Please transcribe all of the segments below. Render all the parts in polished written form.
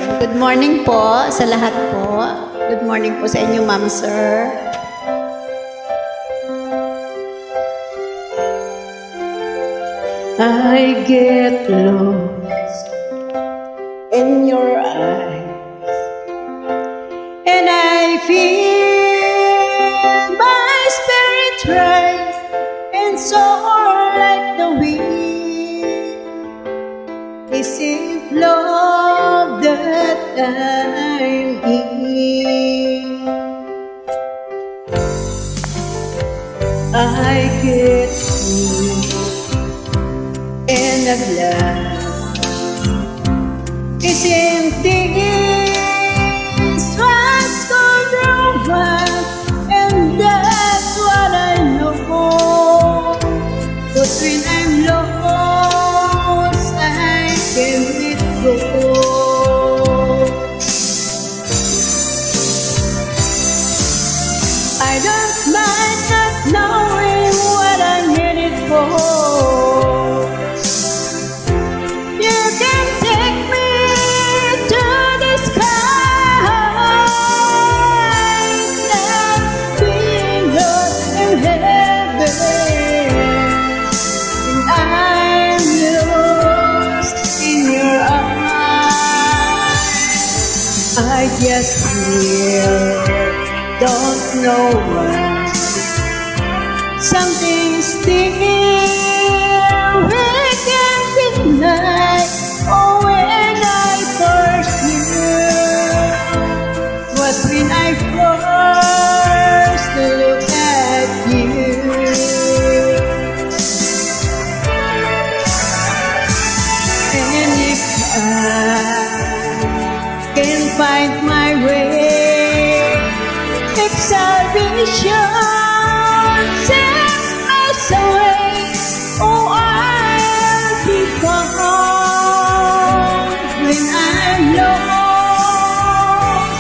Good morning po sa lahat po. Good morning po sa inyo, ma'am, sir. I get lost in your eyes, and I feel my spirit rise and soar like the wind. Is it love that I'm in? I get you in a glass. Isn't this what's gone wrong? And that's what I know. 'Cause when I'm lost, I can't let go. I don't mind not knowing what I'm headed for. You can take me to the sky, like being lost in heaven, and I'm lost in your eyes. I just don't know why something still we can't deny. Oh, when I first knew was when I first looked at you. And if I can find my way, if salvation sets us away, oh, I'll be found when I'm lost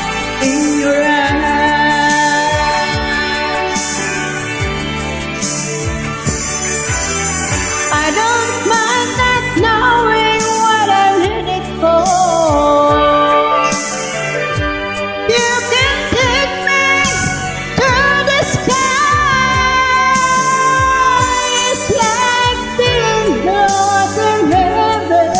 in your eyes. I don't mind not knowing what I'm headed for. You can take me to the sky. It's like being lost in heaven,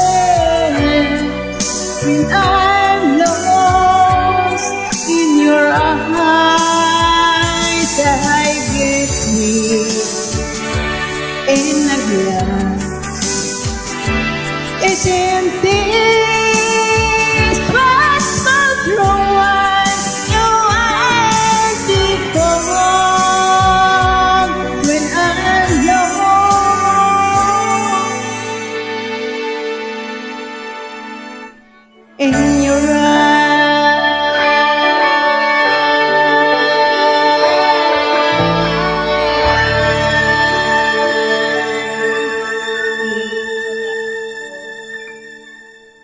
when I'm lost in your eyes. I get me in a glass. Isn't this what's gone wrong? You are before when I'm lost in